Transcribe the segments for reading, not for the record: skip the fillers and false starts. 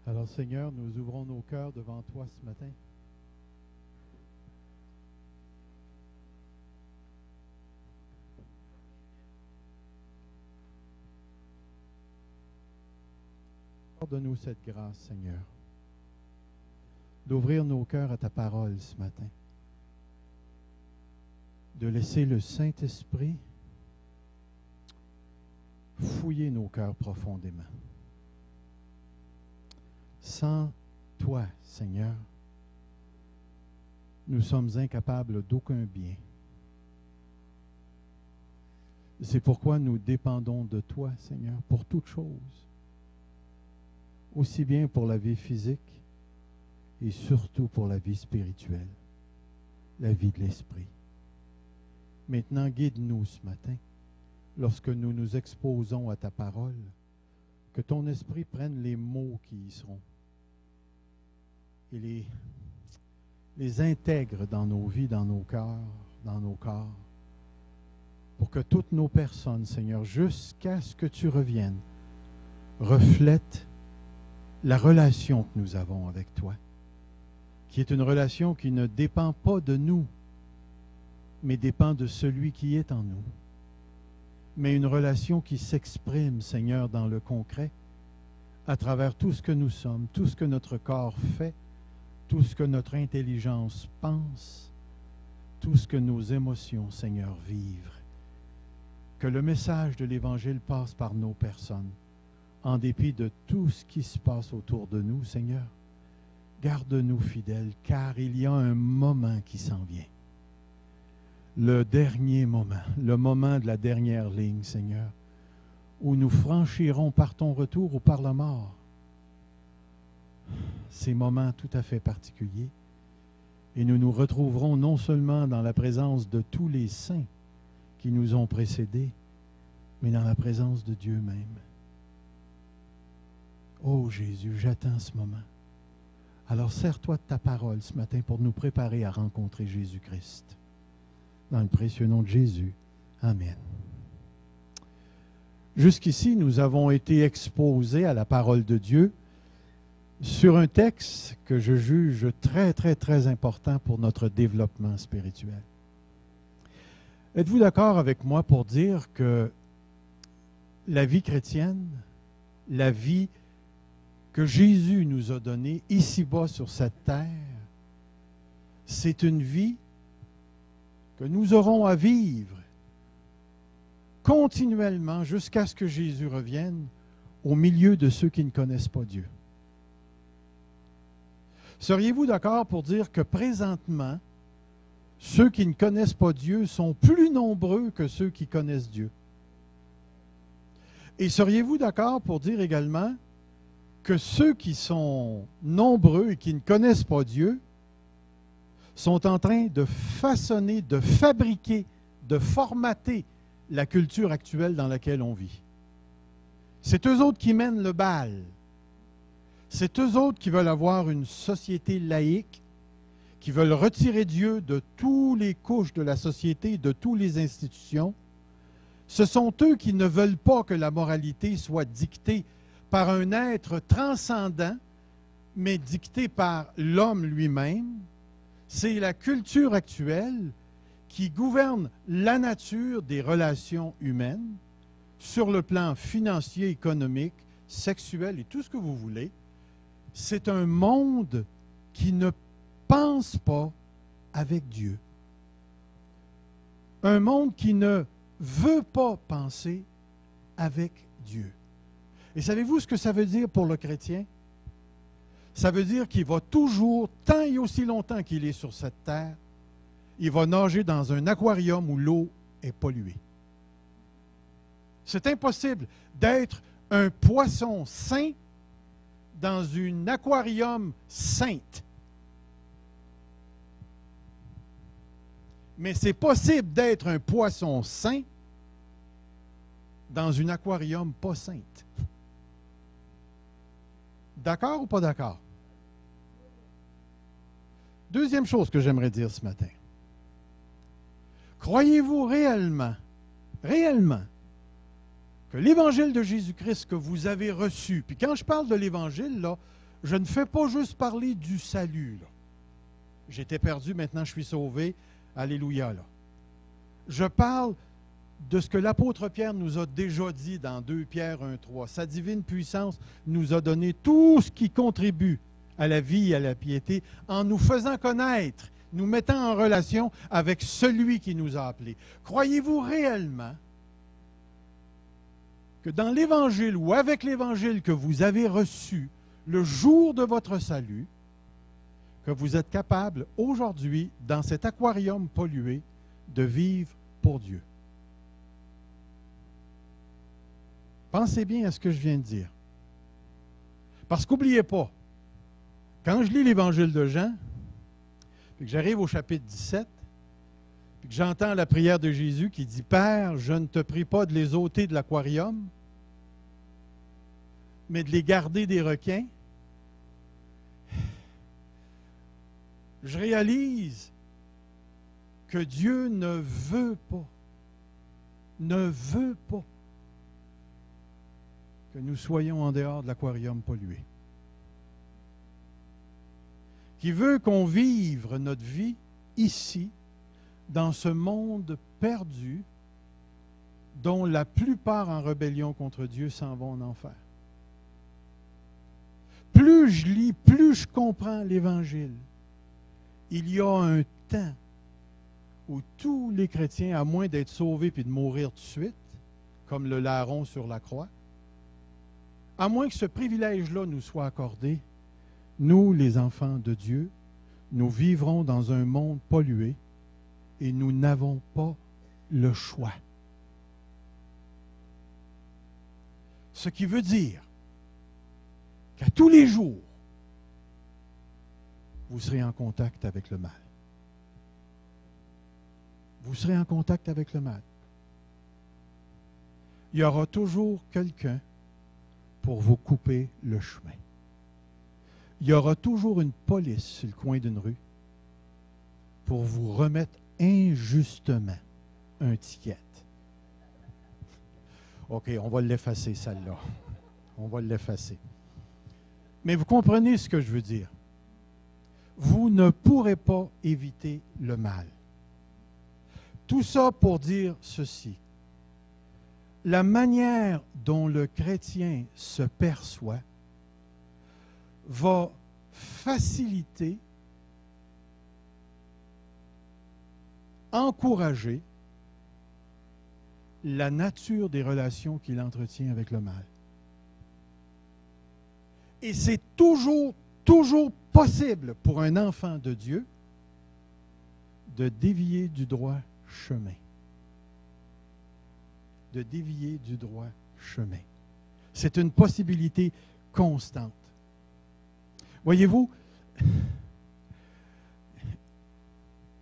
Alors Seigneur, nous ouvrons nos cœurs devant toi ce matin. Accorde-nous cette grâce, Seigneur, d'ouvrir nos cœurs à ta parole ce matin, de laisser le Saint-Esprit fouiller nos cœurs profondément. Sans toi, Seigneur, nous sommes incapables d'aucun bien. C'est pourquoi nous dépendons de toi, Seigneur, pour toutes choses, aussi bien pour la vie physique et surtout pour la vie spirituelle, la vie de l'esprit. Maintenant, guide-nous ce matin, lorsque nous nous exposons à ta parole, que ton esprit prenne les mots qui y seront et les intègre dans nos vies, dans nos cœurs, dans nos corps, pour que toutes nos personnes, Seigneur, jusqu'à ce que tu reviennes, reflètent la relation que nous avons avec toi, qui est une relation qui ne dépend pas de nous, mais dépend de celui qui est en nous. Mais une relation qui s'exprime, Seigneur, dans le concret, à travers tout ce que nous sommes, tout ce que notre corps fait, tout ce que notre intelligence pense, tout ce que nos émotions, Seigneur, vivent. Que le message de l'Évangile passe par nos personnes, en dépit de tout ce qui se passe autour de nous, Seigneur. Garde-nous fidèles, car il y a un moment qui s'en vient. Le dernier moment, le moment de la dernière ligne, Seigneur, où nous franchirons par ton retour ou par la mort ces moments tout à fait particuliers, et nous nous retrouverons non seulement dans la présence de tous les saints qui nous ont précédés, mais dans la présence de Dieu même. Oh Jésus, j'attends ce moment. Alors sers-toi de ta parole ce matin pour nous préparer à rencontrer Jésus-Christ. Dans le précieux nom de Jésus. Amen. Jusqu'ici, nous avons été exposés à la parole de Dieu sur un texte que je juge très, très, très important pour notre développement spirituel. Êtes-vous d'accord avec moi pour dire que la vie chrétienne, la vie que Jésus nous a donnée ici-bas sur cette terre, c'est une vie que nous aurons à vivre continuellement jusqu'à ce que Jésus revienne au milieu de ceux qui ne connaissent pas Dieu. Seriez-vous d'accord pour dire que présentement, ceux qui ne connaissent pas Dieu sont plus nombreux que ceux qui connaissent Dieu? Et seriez-vous d'accord pour dire également que ceux qui sont nombreux et qui ne connaissent pas Dieu sont en train de façonner, de fabriquer, de formater la culture actuelle dans laquelle on vit? C'est eux autres qui mènent le bal. C'est eux autres qui veulent avoir une société laïque, qui veulent retirer Dieu de toutes les couches de la société, de toutes les institutions. Ce sont eux qui ne veulent pas que la moralité soit dictée par un être transcendant, mais dictée par l'homme lui-même. C'est la culture actuelle qui gouverne la nature des relations humaines sur le plan financier, économique, sexuel et tout ce que vous voulez. C'est un monde qui ne pense pas avec Dieu. Un monde qui ne veut pas penser avec Dieu. Et savez-vous ce que ça veut dire pour le chrétien? Ça veut dire qu'il va toujours, tant et aussi longtemps qu'il est sur cette terre, il va nager dans un aquarium où l'eau est polluée. C'est impossible d'être un poisson saint dans un aquarium sainte. Mais c'est possible d'être un poisson saint dans un aquarium pas sainte. D'accord ou pas d'accord? Deuxième chose que j'aimerais dire ce matin. Croyez-vous réellement que l'Évangile de Jésus-Christ que vous avez reçu, puis quand je parle de l'Évangile, là, je ne fais pas juste parler du salut, là. J'étais perdu, maintenant je suis sauvé. Alléluia, là. Je parle de ce que l'apôtre Pierre nous a déjà dit dans 2 Pierre 1,3. Sa divine puissance nous a donné tout ce qui contribue à la vie et à la piété en nous faisant connaître, nous mettant en relation avec celui qui nous a appelés. Croyez-vous réellement que dans l'Évangile ou avec l'Évangile que vous avez reçu le jour de votre salut, que vous êtes capable aujourd'hui, dans cet aquarium pollué, de vivre pour Dieu? Pensez bien à ce que je viens de dire. Parce qu'oubliez pas, quand je lis l'Évangile de Jean, puis que j'arrive au chapitre 17, puis que j'entends la prière de Jésus qui dit « Père, je ne te prie pas de les ôter de l'aquarium, mais de les garder des requins », je réalise que Dieu ne veut pas que nous soyons en dehors de l'aquarium pollué. Qui veut qu'on vive notre vie ici, dans ce monde perdu, dont la plupart en rébellion contre Dieu s'en vont en enfer. Plus je lis, plus je comprends l'Évangile. Il y a un temps où tous les chrétiens, à moins d'être sauvés puis de mourir tout de suite, comme le larron sur la croix, à moins que ce privilège-là nous soit accordé, nous, les enfants de Dieu, nous vivrons dans un monde pollué et nous n'avons pas le choix. Ce qui veut dire qu'à tous les jours, vous serez en contact avec le mal. Vous serez en contact avec le mal. Il y aura toujours quelqu'un pour vous couper le chemin. Il y aura toujours une police sur le coin d'une rue pour vous remettre injustement un ticket. OK, on va l'effacer, celle-là. On va l'effacer. Mais vous comprenez ce que je veux dire. Vous ne pourrez pas éviter le mal. Tout ça pour dire ceci. La manière dont le chrétien se perçoit va faciliter, encourager la nature des relations qu'il entretient avec le mal. Et c'est toujours possible pour un enfant de Dieu de dévier du droit chemin. De dévier du droit chemin. C'est une possibilité constante. Voyez-vous,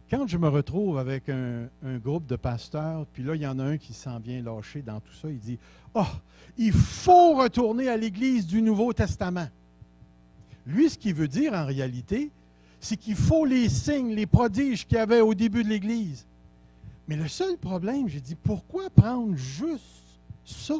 quand je me retrouve avec un groupe de pasteurs, puis là, il y en a un qui s'en vient lâcher dans tout ça, il dit « Ah, il faut retourner à l'Église du Nouveau Testament. » Lui, ce qu'il veut dire en réalité, c'est qu'il faut les signes, les prodiges qu'il y avait au début de l'Église. Mais le seul problème, j'ai dit, pourquoi prendre juste ça?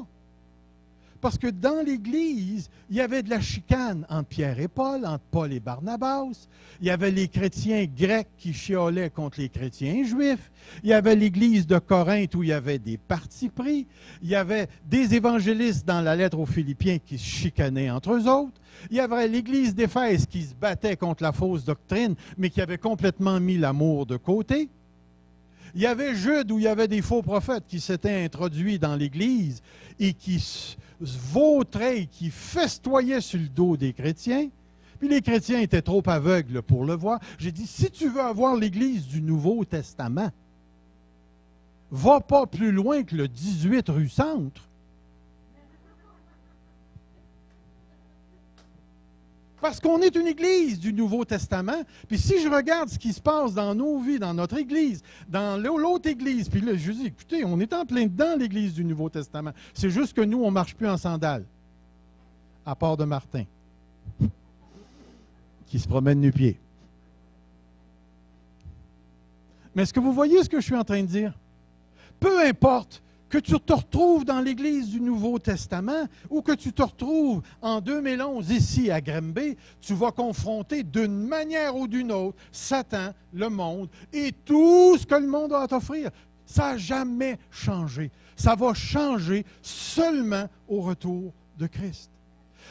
Parce que dans l'Église, il y avait de la chicane entre Pierre et Paul, entre Paul et Barnabas. Il y avait les chrétiens grecs qui chiolaient contre les chrétiens juifs. Il y avait l'Église de Corinthe où il y avait des partis pris. Il y avait des évangélistes dans la lettre aux Philippiens qui se chicanaient entre eux autres. Il y avait l'Église d'Éphèse qui se battait contre la fausse doctrine, mais qui avait complètement mis l'amour de côté. Il y avait Jude où il y avait des faux prophètes qui s'étaient introduits dans l'Église et qui se vautraient et qui festoyaient sur le dos des chrétiens. Puis les chrétiens étaient trop aveugles pour le voir. J'ai dit, si tu veux avoir l'Église du Nouveau Testament, va pas plus loin que le 18 rue Centre. Parce qu'on est une Église du Nouveau Testament. Puis si je regarde ce qui se passe dans nos vies, dans notre Église, dans l'autre Église, puis là, je dis, écoutez, on est en plein dedans l'Église du Nouveau Testament. C'est juste que nous, on ne marche plus en sandales. À part de Martin, qui se promène nu-pieds. Mais est-ce que vous voyez ce que je suis en train de dire? Peu importe Que tu te retrouves dans l'Église du Nouveau Testament ou que tu te retrouves en 2011 ici à Granby, tu vas confronter d'une manière ou d'une autre Satan, le monde et tout ce que le monde a à t'offrir. Ça n'a jamais changé. Ça va changer seulement au retour de Christ.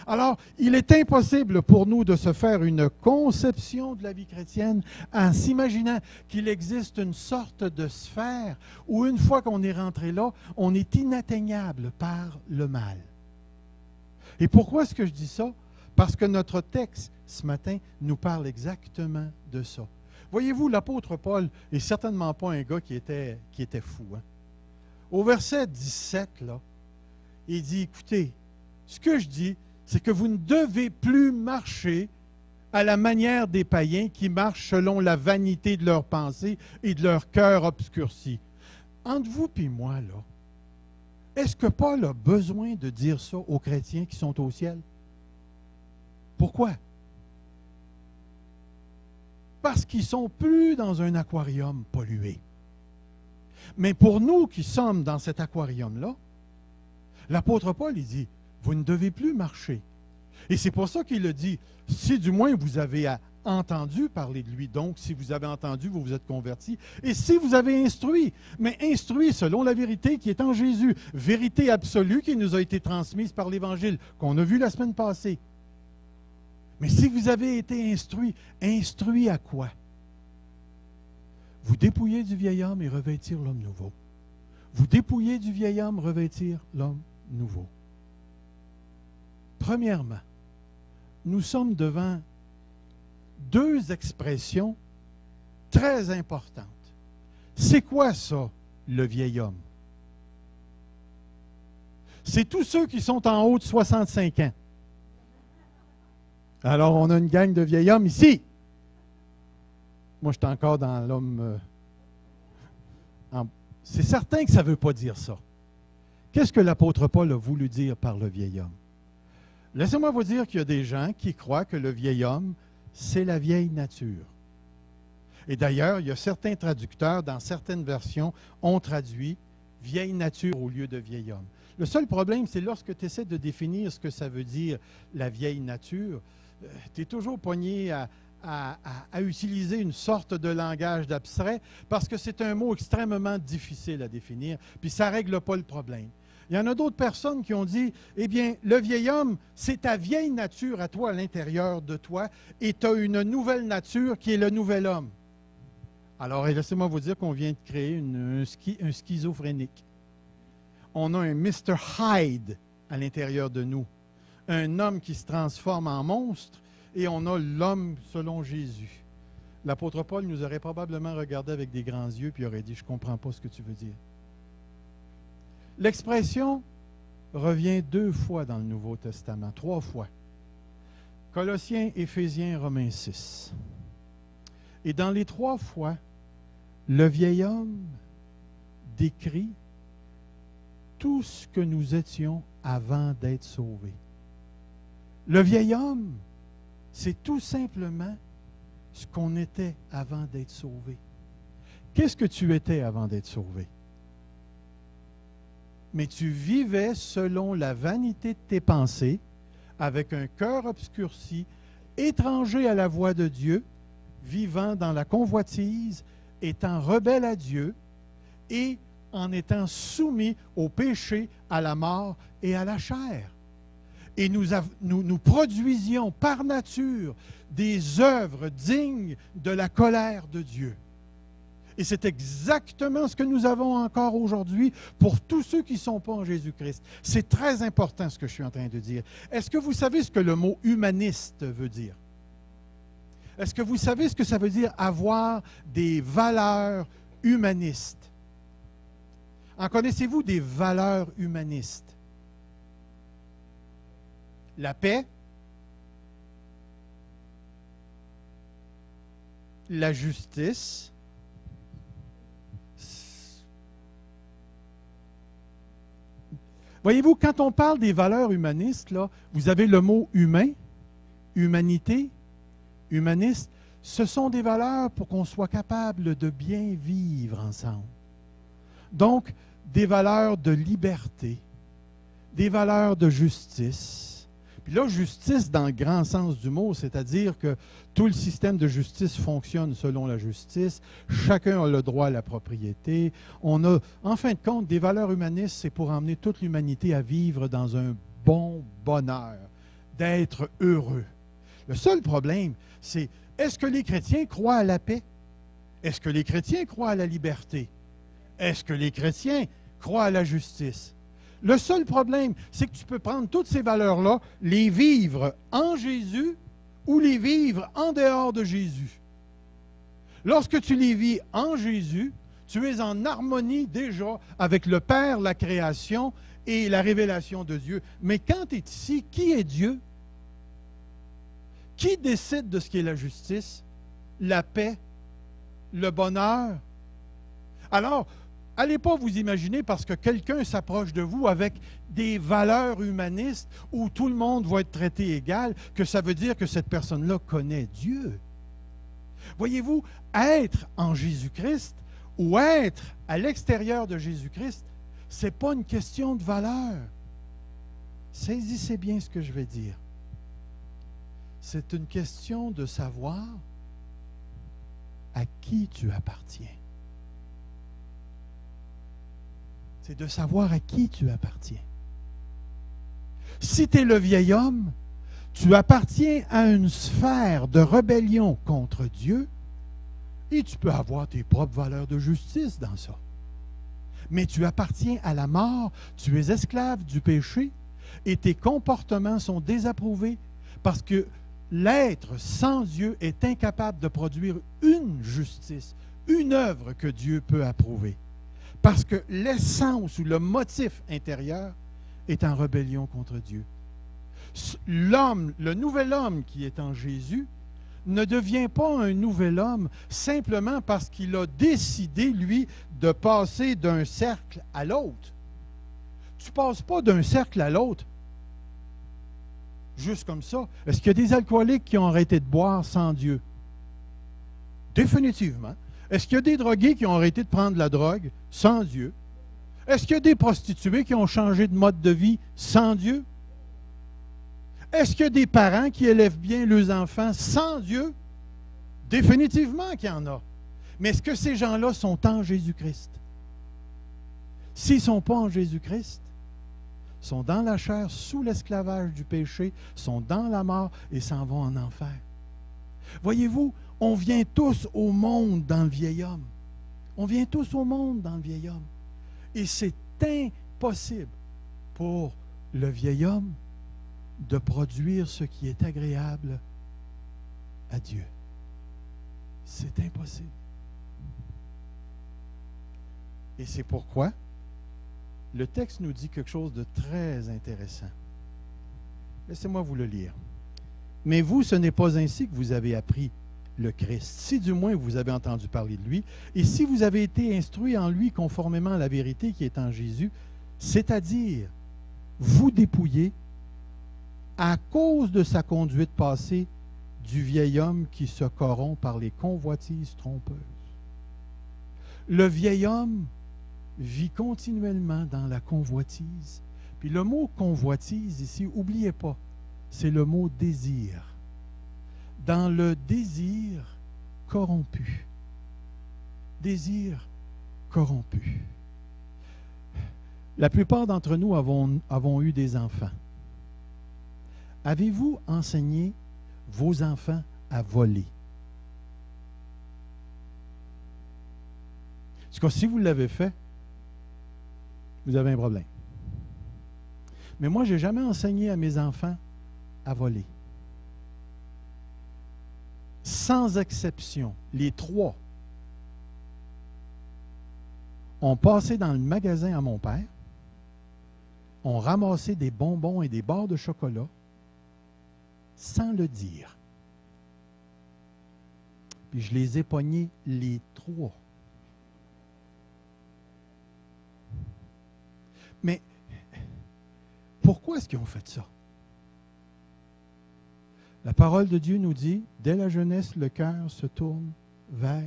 Alors, il est impossible pour nous de se faire une conception de la vie chrétienne en s'imaginant qu'il existe une sorte de sphère où une fois qu'on est rentré là, on est inatteignable par le mal. Et pourquoi est-ce que je dis ça? Parce que notre texte ce matin nous parle exactement de ça. Voyez-vous, l'apôtre Paul n'est certainement pas un gars qui était fou. Hein? Au verset 17, là, il dit, écoutez, ce que je dis, c'est que vous ne devez plus marcher à la manière des païens qui marchent selon la vanité de leurs pensées et de leur cœur obscurci. Entre vous et moi, là, est-ce que Paul a besoin de dire ça aux chrétiens qui sont au ciel? Pourquoi? Parce qu'ils ne sont plus dans un aquarium pollué. Mais pour nous qui sommes dans cet aquarium-là, l'apôtre Paul, il dit, vous ne devez plus marcher. Et c'est pour ça qu'il le dit, si du moins vous avez entendu parler de lui, donc si vous avez entendu, vous vous êtes convertis, et si vous avez instruit, mais instruit selon la vérité qui est en Jésus, vérité absolue qui nous a été transmise par l'Évangile, qu'on a vu la semaine passée. Mais si vous avez été instruit, instruit à quoi? Vous dépouillez du vieil homme et revêtir l'homme nouveau. Vous dépouillez du vieil homme, revêtir l'homme nouveau. Premièrement, nous sommes devant deux expressions très importantes. C'est quoi ça, le vieil homme? C'est tous ceux qui sont en haut de 65 ans. Alors, on a une gang de vieils hommes ici. Moi, je suis encore dans l'homme... C'est certain que ça ne veut pas dire ça. Qu'est-ce que l'apôtre Paul a voulu dire par le vieil homme? Laissez-moi vous dire qu'il y a des gens qui croient que le vieil homme, c'est la vieille nature. Et d'ailleurs, il y a certains traducteurs, dans certaines versions, ont traduit « vieille nature » au lieu de « vieil homme ». Le seul problème, c'est lorsque tu essaies de définir ce que ça veut dire, la vieille nature, tu es toujours pogné à utiliser une sorte de langage d'abstrait parce que c'est un mot extrêmement difficile à définir, puis ça ne règle pas le problème. Il y en a d'autres personnes qui ont dit, eh bien, le vieil homme, c'est ta vieille nature à toi, à l'intérieur de toi, et tu as une nouvelle nature qui est le nouvel homme. Alors, laissez-moi vous dire qu'on vient de créer un schizophrénique. On a un Mr. Hyde à l'intérieur de nous, un homme qui se transforme en monstre, et on a l'homme selon Jésus. L'apôtre Paul nous aurait probablement regardé avec des grands yeux, puis aurait dit, je ne comprends pas ce que tu veux dire. L'expression revient 2 fois dans le Nouveau Testament, 3 fois. Colossiens, Éphésiens, Romains 6. Et dans les 3 fois, le vieil homme décrit tout ce que nous étions avant d'être sauvés. Le vieil homme, c'est tout simplement ce qu'on était avant d'être sauvé. Qu'est-ce que tu étais avant d'être sauvé? Mais tu vivais selon la vanité de tes pensées, avec un cœur obscurci, étranger à la voix de Dieu, vivant dans la convoitise, étant rebelle à Dieu et en étant soumis au péché, à la mort et à la chair. Et nous produisions par nature des œuvres dignes de la colère de Dieu. Et c'est exactement ce que nous avons encore aujourd'hui pour tous ceux qui ne sont pas en Jésus-Christ. C'est très important ce que je suis en train de dire. Est-ce que vous savez ce que le mot humaniste veut dire? Est-ce que vous savez ce que ça veut dire avoir des valeurs humanistes? En connaissez-vous des valeurs humanistes? La paix, la justice, voyez-vous, quand on parle des valeurs humanistes, là, vous avez le mot humain, humanité, humaniste. Ce sont des valeurs pour qu'on soit capable de bien vivre ensemble. Donc, des valeurs de liberté, des valeurs de justice. Puis là, justice dans le grand sens du mot, c'est-à-dire que tout le système de justice fonctionne selon la justice, chacun a le droit à la propriété. On a, en fin de compte, des valeurs humanistes, c'est pour emmener toute l'humanité à vivre dans un bon bonheur, d'être heureux. Le seul problème, c'est est-ce que les chrétiens croient à la paix? Est-ce que les chrétiens croient à la liberté? Est-ce que les chrétiens croient à la justice? Le seul problème, c'est que tu peux prendre toutes ces valeurs-là, les vivre en Jésus ou les vivre en dehors de Jésus. Lorsque tu les vis en Jésus, tu es en harmonie déjà avec le Père, la création et la révélation de Dieu. Mais quand tu es ici, qui est Dieu? Qui décide de ce qui est la justice, la paix, le bonheur? Alors, allez pas vous imaginer parce que quelqu'un s'approche de vous avec des valeurs humanistes où tout le monde va être traité égal, que ça veut dire que cette personne-là connaît Dieu. Voyez-vous, être en Jésus-Christ ou être à l'extérieur de Jésus-Christ, ce n'est pas une question de valeur. Saisissez bien ce que je vais dire. C'est une question de savoir à qui tu appartiens. C'est de savoir à qui tu appartiens. Si tu es le vieil homme, tu appartiens à une sphère de rébellion contre Dieu et tu peux avoir tes propres valeurs de justice dans ça. Mais tu appartiens à la mort, tu es esclave du péché et tes comportements sont désapprouvés parce que l'être sans Dieu est incapable de produire une justice, une œuvre que Dieu peut approuver. Parce que l'essence ou le motif intérieur est en rébellion contre Dieu. L'homme, le nouvel homme qui est en Jésus, ne devient pas un nouvel homme simplement parce qu'il a décidé, lui, de passer d'un cercle à l'autre. Tu ne passes pas d'un cercle à l'autre juste comme ça. Est-ce qu'il y a des alcooliques qui ont arrêté de boire sans Dieu? Définitivement. Est-ce qu'il y a des drogués qui ont arrêté de prendre la drogue sans Dieu? Est-ce qu'il y a des prostituées qui ont changé de mode de vie sans Dieu? Est-ce qu'il y a des parents qui élèvent bien leurs enfants sans Dieu? Définitivement qu'il y en a. Mais est-ce que ces gens-là sont en Jésus-Christ? S'ils ne sont pas en Jésus-Christ, sont dans la chair, sous l'esclavage du péché, sont dans la mort et s'en vont en enfer. Voyez-vous, on vient tous au monde dans le vieil homme. On vient tous au monde dans le vieil homme. Et c'est impossible pour le vieil homme de produire ce qui est agréable à Dieu. C'est impossible. Et c'est pourquoi le texte nous dit quelque chose de très intéressant. Laissez-moi vous le lire. Mais vous, ce n'est pas ainsi que vous avez appris le Christ, si du moins vous avez entendu parler de lui, et si vous avez été instruit en lui conformément à la vérité qui est en Jésus, c'est-à-dire vous dépouiller à cause de sa conduite passée du vieil homme qui se corrompt par les convoitises trompeuses. Le vieil homme vit continuellement dans la convoitise. Puis le mot convoitise ici, n'oubliez pas, c'est le mot désir. Dans le désir corrompu. Désir corrompu. La plupart d'entre nous avons eu des enfants. Avez-vous enseigné vos enfants à voler? En tout cas, si vous l'avez fait, vous avez un problème. Mais moi, je n'ai jamais enseigné à mes enfants à voler. Sans exception, les trois ont passé dans le magasin à mon père, ont ramassé des bonbons et des barres de chocolat sans le dire. Puis je les ai pognés les trois. Mais pourquoi est-ce qu'ils ont fait ça? La parole de Dieu nous dit, dès la jeunesse, le cœur se tourne vers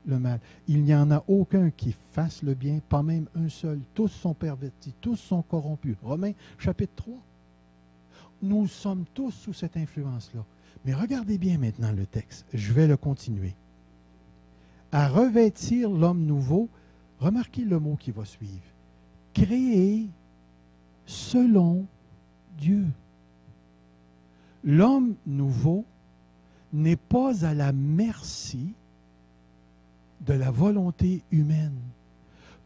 le mal. Il n'y en a aucun qui fasse le bien, pas même un seul. Tous sont pervertis, tous sont corrompus. Romains chapitre 3. Nous sommes tous sous cette influence-là. Mais regardez bien maintenant le texte. Je vais le continuer. À revêtir l'homme nouveau, remarquez le mot qui va suivre. Créé selon Dieu. L'homme nouveau n'est pas à la merci de la volonté humaine.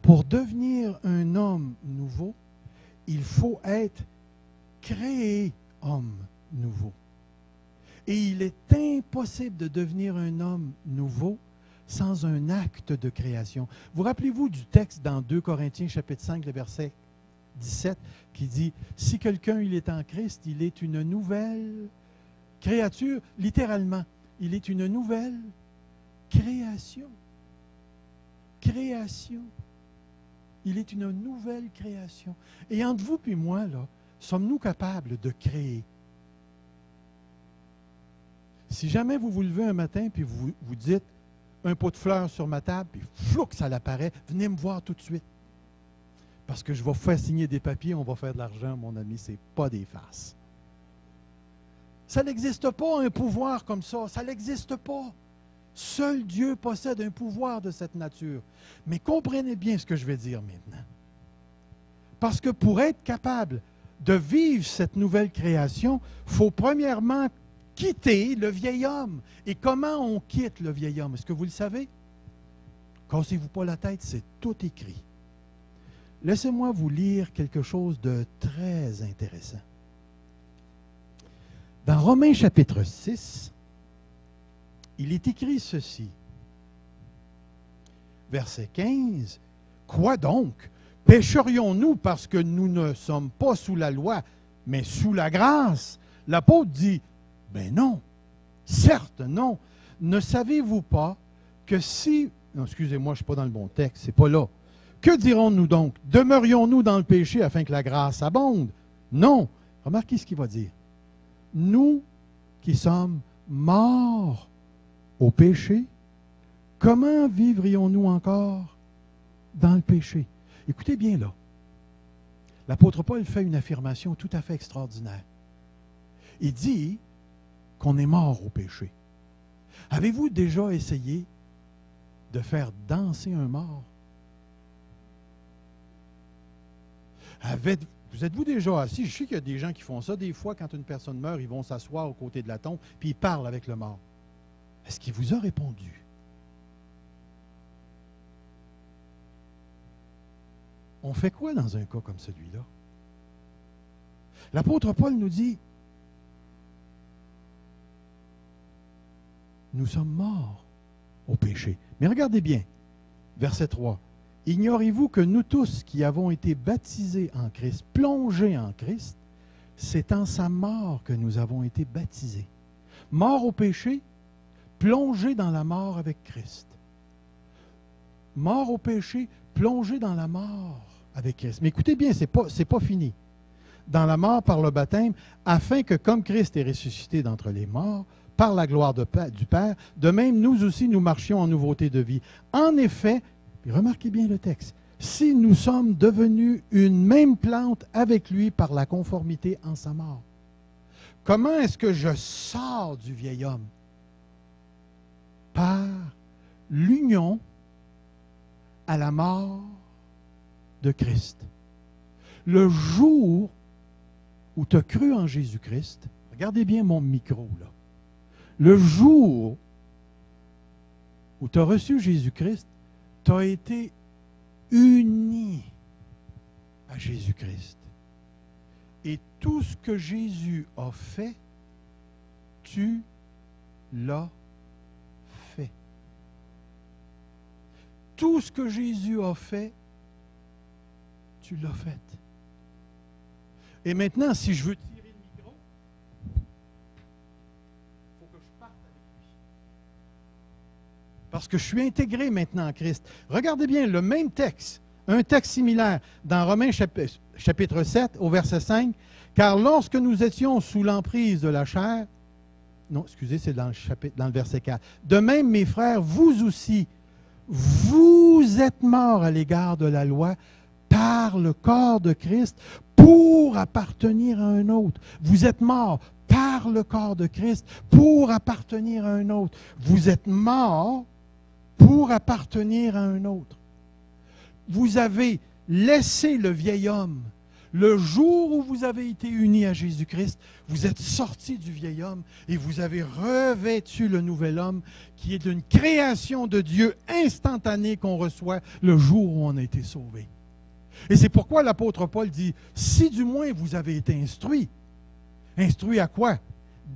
Pour devenir un homme nouveau, il faut être créé homme nouveau. Et il est impossible de devenir un homme nouveau sans un acte de création. Vous rappelez-vous du texte dans 2 Corinthiens chapitre 5, le verset 17, qui dit « Si quelqu'un il est en Christ, il est une nouvelle créature. » Littéralement, il est une nouvelle création. Création. Il est une nouvelle création. Et entre vous et moi, là, sommes-nous capables de créer? Si jamais vous vous levez un matin et vous vous dites un pot de fleurs sur ma table, puis flou que ça l'apparaît, venez me voir tout de suite. Parce que je vais vous faire signer des papiers, on va faire de l'argent, mon ami, ce n'est pas des farces. Ça n'existe pas un pouvoir comme ça, ça n'existe pas. Seul Dieu possède un pouvoir de cette nature. Mais comprenez bien ce que je vais dire maintenant. Parce que pour être capable de vivre cette nouvelle création, il faut premièrement quitter le vieil homme. Et comment on quitte le vieil homme? Est-ce que vous le savez? Cassez-vous pas la tête, c'est tout écrit. Laissez-moi vous lire quelque chose de très intéressant. Dans Romains chapitre 6, il est écrit ceci. Verset 15. « Quoi donc? Pécherions-nous parce que nous ne sommes pas sous la loi, mais sous la grâce? » L'apôtre dit, « Ben non, certes non. Ne savez-vous pas que si... » Non, excusez-moi, je ne suis pas dans le bon texte, c'est pas là. « Que dirons-nous donc? Demeurions-nous dans le péché afin que la grâce abonde? Non. » Remarquez ce qu'il va dire. « Nous qui sommes morts au péché, comment vivrions-nous encore dans le péché? » Écoutez bien là. L'apôtre Paul fait une affirmation tout à fait extraordinaire. Il dit qu'on est mort au péché. Avez-vous déjà essayé de faire danser un mort? Vous êtes-vous déjà assis? Je sais qu'il y a des gens qui font ça. Des fois, quand une personne meurt, ils vont s'asseoir aux côtés de la tombe puis ils parlent avec le mort. Est-ce qu'il vous a répondu? On fait quoi dans un cas comme celui-là? L'apôtre Paul nous dit, nous sommes morts au péché. Mais regardez bien, verset 3. « Ignorez-vous que nous tous qui avons été baptisés en Christ, plongés en Christ, c'est en sa mort que nous avons été baptisés. » Mort au péché, plongé dans la mort avec Christ. Mort au péché, plongé dans la mort avec Christ. Mais écoutez bien, ce n'est pas fini. Dans la mort par le baptême, afin que comme Christ est ressuscité d'entre les morts, par la gloire du Père, de même nous aussi nous marchions en nouveauté de vie. En effet, puis remarquez bien le texte, si nous sommes devenus une même plante avec lui par la conformité en sa mort. Comment est-ce que je sors du vieil homme? Par l'union à la mort de Christ. Le jour où tu as cru en Jésus-Christ, regardez bien mon micro là, le jour où tu as reçu Jésus-Christ, tu as été uni à Jésus-Christ. Et tout ce que Jésus a fait, tu l'as fait. Tout ce que Jésus a fait, tu l'as fait. Et maintenant, si je veux tirer le micro, il faut que je parte avec lui. Parce que je suis intégré maintenant en Christ. Regardez bien le même texte, un texte similaire, dans Romains chapitre 7, au verset 5. « Car lorsque nous étions sous l'emprise de la chair, non, excusez, c'est dans le verset 4. De même, mes frères, vous aussi, Vous êtes morts à l'égard de la loi par le corps de Christ pour appartenir à un autre. Vous êtes morts par le corps de Christ pour appartenir à un autre. Vous êtes morts pour appartenir à un autre. Vous avez laissé le vieil homme. Le jour où vous avez été unis à Jésus-Christ, vous êtes sortis du vieil homme et vous avez revêtu le nouvel homme qui est d'une création de Dieu instantanée qu'on reçoit le jour où on a été sauvé. Et c'est pourquoi l'apôtre Paul dit, si du moins vous avez été instruits, instruits à quoi?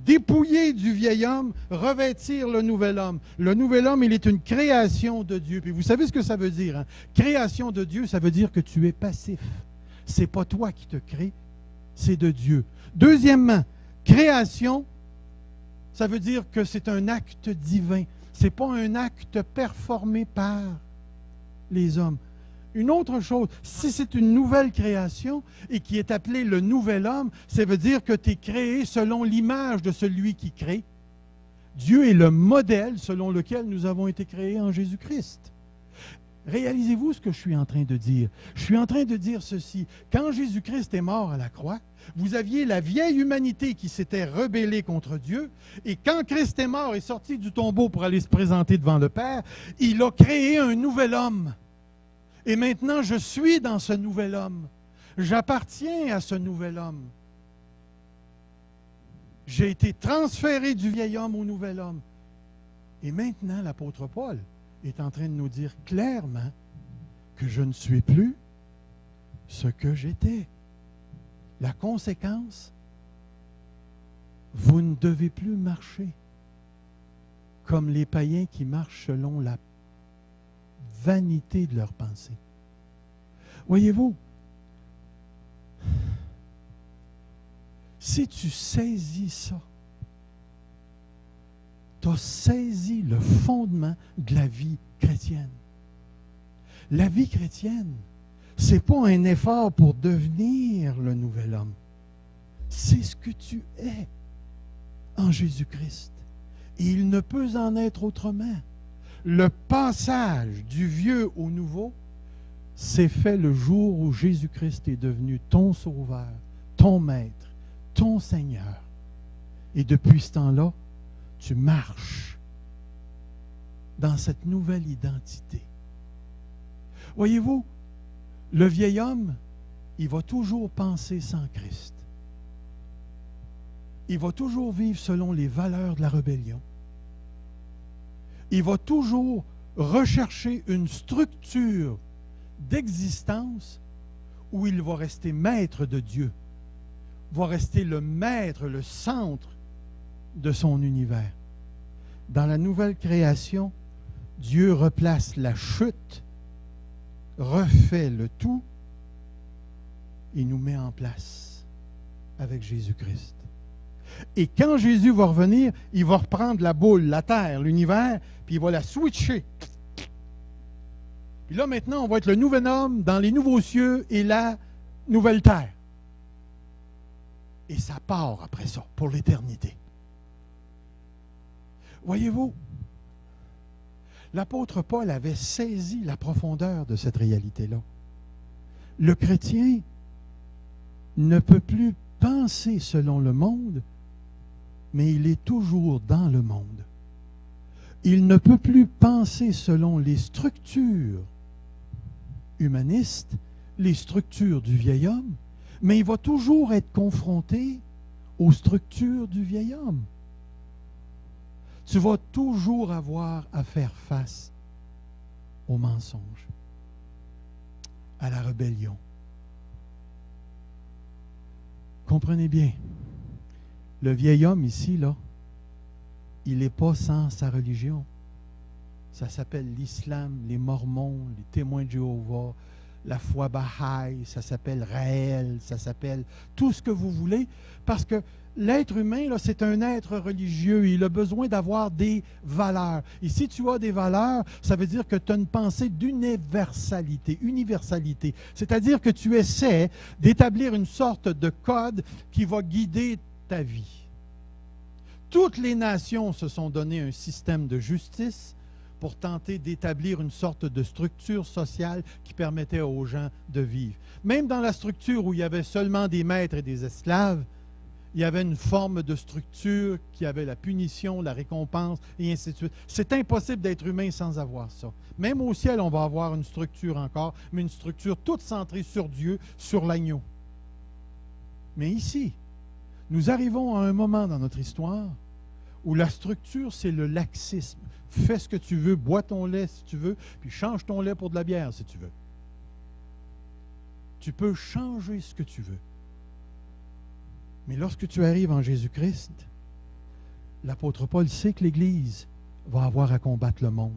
Dépouiller du vieil homme, revêtir le nouvel homme. Le nouvel homme, il est une création de Dieu. Puis vous savez ce que ça veut dire, hein? Création de Dieu, ça veut dire que tu es passif. Ce n'est pas toi qui te crée, c'est de Dieu. Deuxièmement, création, ça veut dire que c'est un acte divin. Ce n'est pas un acte performé par les hommes. Une autre chose, si c'est une nouvelle création et qui est appelée le nouvel homme, ça veut dire que tu es créé selon l'image de celui qui crée. Dieu est le modèle selon lequel nous avons été créés en Jésus-Christ. Réalisez-vous ce que je suis en train de dire? Je suis en train de dire ceci. Quand Jésus-Christ est mort à la croix, vous aviez la vieille humanité qui s'était rebellée contre Dieu. Et quand Christ est mort et sorti du tombeau pour aller se présenter devant le Père, il a créé un nouvel homme. Et maintenant, je suis dans ce nouvel homme. J'appartiens à ce nouvel homme. J'ai été transféré du vieil homme au nouvel homme. Et maintenant, l'apôtre Paul est en train de nous dire clairement que je ne suis plus ce que j'étais. La conséquence, vous ne devez plus marcher comme les païens qui marchent selon la vanité de leurs pensées. Voyez-vous, si tu saisis ça, tu as saisi le fondement de la vie chrétienne. La vie chrétienne, ce n'est pas un effort pour devenir le nouvel homme. C'est ce que tu es en Jésus-Christ. Et il ne peut en être autrement. Le passage du vieux au nouveau s'est fait le jour où Jésus-Christ est devenu ton sauveur, ton maître, ton Seigneur. Et depuis ce temps-là, tu marches dans cette nouvelle identité. Voyez-vous, le vieil homme, il va toujours penser sans Christ. Il va toujours vivre selon les valeurs de la rébellion. Il va toujours rechercher une structure d'existence où il va rester maître de Dieu, va rester le maître, le centre de son univers. Dans la nouvelle création, Dieu replace la chute, refait le tout et nous met en place avec Jésus-Christ. Et quand Jésus va revenir, il va reprendre la boule, la terre, l'univers, puis il va la switcher. Puis là, maintenant, on va être le nouvel homme dans les nouveaux cieux et la nouvelle terre. Et ça part après ça, pour l'éternité. Voyez-vous, l'apôtre Paul avait saisi la profondeur de cette réalité-là. Le chrétien ne peut plus penser selon le monde, mais il est toujours dans le monde. Il ne peut plus penser selon les structures humanistes, les structures du vieil homme, mais il va toujours être confronté aux structures du vieil homme. Tu vas toujours avoir à faire face au mensonge, à la rébellion. Comprenez bien, le vieil homme ici, là, il n'est pas sans sa religion. Ça s'appelle l'islam, les mormons, les témoins de Jéhovah, la foi Baha'i, ça s'appelle Raël, ça s'appelle tout ce que vous voulez, parce que l'être humain, là, c'est un être religieux. Il a besoin d'avoir des valeurs. Et si tu as des valeurs, ça veut dire que tu as une pensée d'universalité. Universalité. C'est-à-dire que tu essaies d'établir une sorte de code qui va guider ta vie. Toutes les nations se sont donné un système de justice pour tenter d'établir une sorte de structure sociale qui permettait aux gens de vivre. Même dans la structure où il y avait seulement des maîtres et des esclaves, il y avait une forme de structure qui avait la punition, la récompense, et ainsi de suite. C'est impossible d'être humain sans avoir ça. Même au ciel, on va avoir une structure encore, mais une structure toute centrée sur Dieu, sur l'agneau. Mais ici, nous arrivons à un moment dans notre histoire où la structure, c'est le laxisme. Fais ce que tu veux, bois ton lait si tu veux, puis change ton lait pour de la bière si tu veux. Tu peux changer ce que tu veux. Mais lorsque tu arrives en Jésus-Christ, l'apôtre Paul sait que l'Église va avoir à combattre le monde.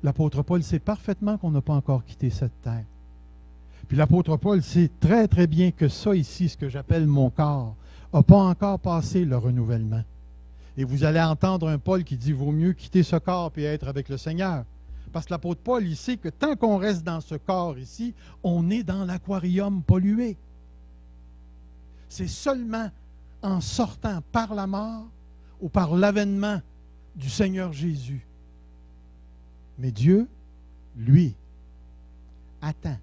L'apôtre Paul sait parfaitement qu'on n'a pas encore quitté cette terre. Puis l'apôtre Paul sait très très bien que ça ici, ce que j'appelle mon corps, n'a pas encore passé le renouvellement. Et vous allez entendre un Paul qui dit « vaut mieux quitter ce corps et être avec le Seigneur ». Parce que l'apôtre Paul, il sait que tant qu'on reste dans ce corps ici, on est dans l'aquarium pollué. C'est seulement en sortant par la mort ou par l'avènement du Seigneur Jésus. Mais Dieu, lui, attend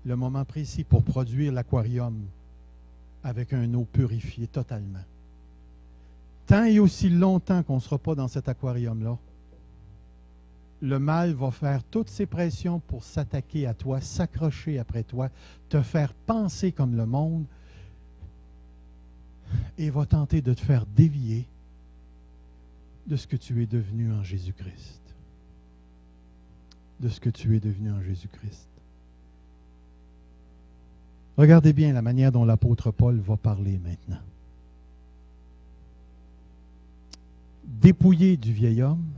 le moment précis pour produire l'aquarium avec une eau purifiée totalement. Tant et aussi longtemps qu'on ne sera pas dans cet aquarium-là, le mal va faire toutes ses pressions pour s'attaquer à toi, s'accrocher après toi, te faire penser comme le monde et va tenter de te faire dévier de ce que tu es devenu en Jésus-Christ. De ce que tu es devenu en Jésus-Christ. Regardez bien la manière dont l'apôtre Paul va parler maintenant. Dépouiller du vieil homme,